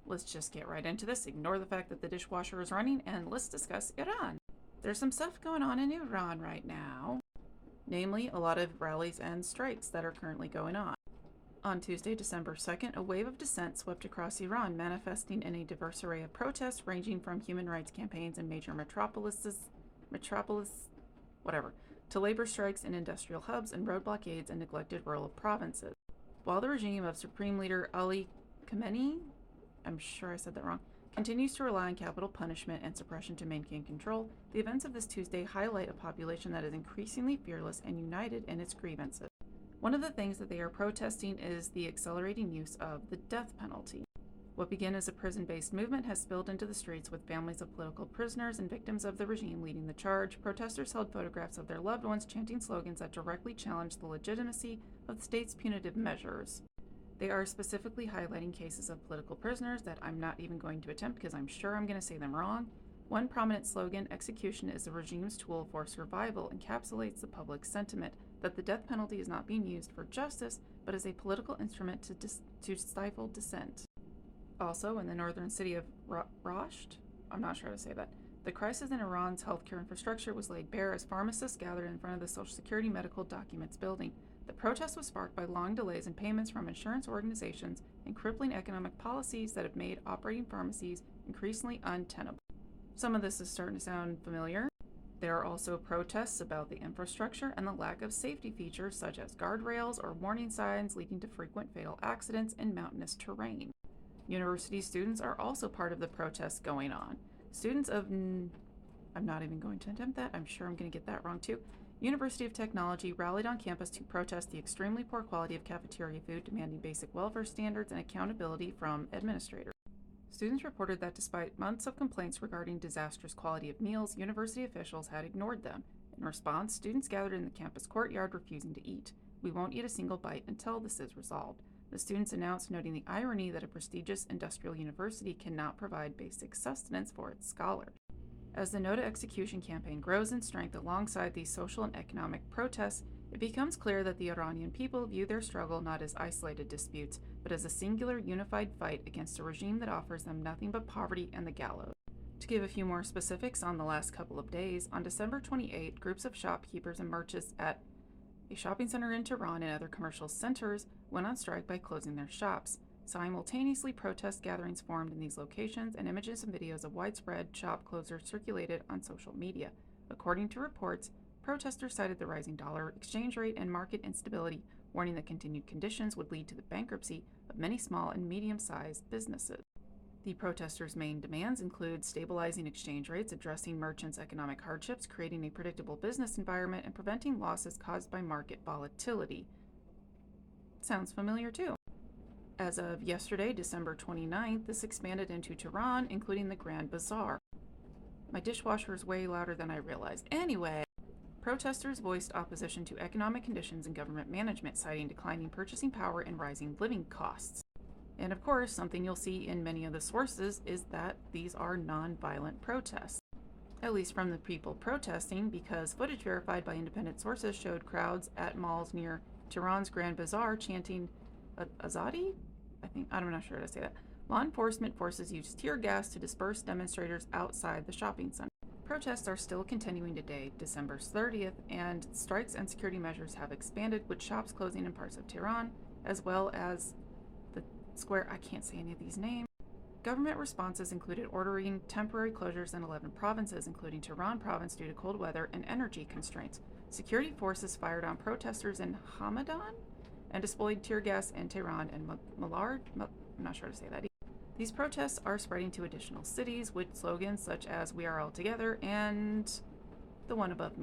Let's just get right into this. Ignore the fact that the dishwasher is running and let's discuss Iran. There's some stuff going on in Iran right now, namely a lot of rallies and strikes that are currently going on. On Tuesday, December 2nd, a wave of dissent swept across Iran, manifesting in a diverse array of protests ranging from human rights campaigns in major to labor strikes in industrial hubs and road blockades in neglected rural provinces. While the regime of Supreme Leader Ali Khamenei, I'm sure I said that wrong, continues to rely on capital punishment and suppression to maintain control, the events of this Tuesday highlight a population that is increasingly fearless and united in its grievances. One of the things that they are protesting is the accelerating use of the death penalty. What began as a prison-based movement has spilled into the streets, with families of political prisoners and victims of the regime leading the charge. Protesters held photographs of their loved ones, chanting slogans that directly challenged the legitimacy of the state's punitive measures. They are specifically highlighting cases of political prisoners that I'm not even going to attempt because I'm sure I'm going to say them wrong. One prominent slogan, "Execution is the regime's tool for survival," encapsulates the public sentiment that the death penalty is not being used for justice, but as a political instrument to stifle dissent. Also, in the northern city of Rasht, I'm not sure how to say that, the crisis in Iran's healthcare infrastructure was laid bare as pharmacists gathered in front of the Social Security Medical Documents building. The protest was sparked by long delays in payments from insurance organizations and crippling economic policies that have made operating pharmacies increasingly untenable. Some of this is starting to sound familiar. There are also protests about the infrastructure and the lack of safety features such as guardrails or warning signs, leading to frequent fatal accidents in mountainous terrain. University students are also part of the protests going on. Students of I'm not even going to attempt that. I'm sure I'm going to get that wrong too. University of Technology rallied on campus to protest the extremely poor quality of cafeteria food, demanding basic welfare standards and accountability from administrators. Students reported that despite months of complaints regarding disastrous quality of meals, university officials had ignored them. In response, students gathered in the campus courtyard refusing to eat. "We won't eat a single bite until this is resolved," the students announced, noting the irony that a prestigious industrial university cannot provide basic sustenance for its scholars. As the No to Execution campaign grows in strength alongside these social and economic protests, it becomes clear that the Iranian people view their struggle not as isolated disputes, but as a singular, unified fight against a regime that offers them nothing but poverty and the gallows. To give a few more specifics on the last couple of days, on December 28, groups of shopkeepers and merchants at a shopping center in Tehran and other commercial centers went on strike by closing their shops. Simultaneously, protest gatherings formed in these locations, and images and videos of widespread shop closures circulated on social media. According to reports, protesters cited the rising dollar exchange rate and market instability, warning that continued conditions would lead to the bankruptcy of many small and medium-sized businesses. The protesters' main demands include stabilizing exchange rates, addressing merchants' economic hardships, creating a predictable business environment, and preventing losses caused by market volatility. Sounds familiar too. As of yesterday, December 29th, this expanded into Tehran, including the Grand Bazaar. My dishwasher is way louder than I realized. Anyway, protesters voiced opposition to economic conditions and government management, citing declining purchasing power and rising living costs. And of course, something you'll see in many of the sources is that these are non-violent protests. At least from the people protesting, because footage verified by independent sources showed crowds at malls near Tehran's Grand Bazaar chanting Azadi? I'm not sure how to say that. Law enforcement forces used tear gas to disperse demonstrators outside the shopping center. Protests are still continuing today, December 30th, and strikes and security measures have expanded, with shops closing in parts of Tehran, as well as the square. I can't say any of these names. Government responses included ordering temporary closures in 11 provinces, including Tehran province, due to cold weather and energy constraints. Security forces fired on protesters in Hamadan and deployed tear gas in Tehran and Malard. I'm not sure how to say that. These protests are spreading to additional cities with slogans such as "We are all together" and "The one above me."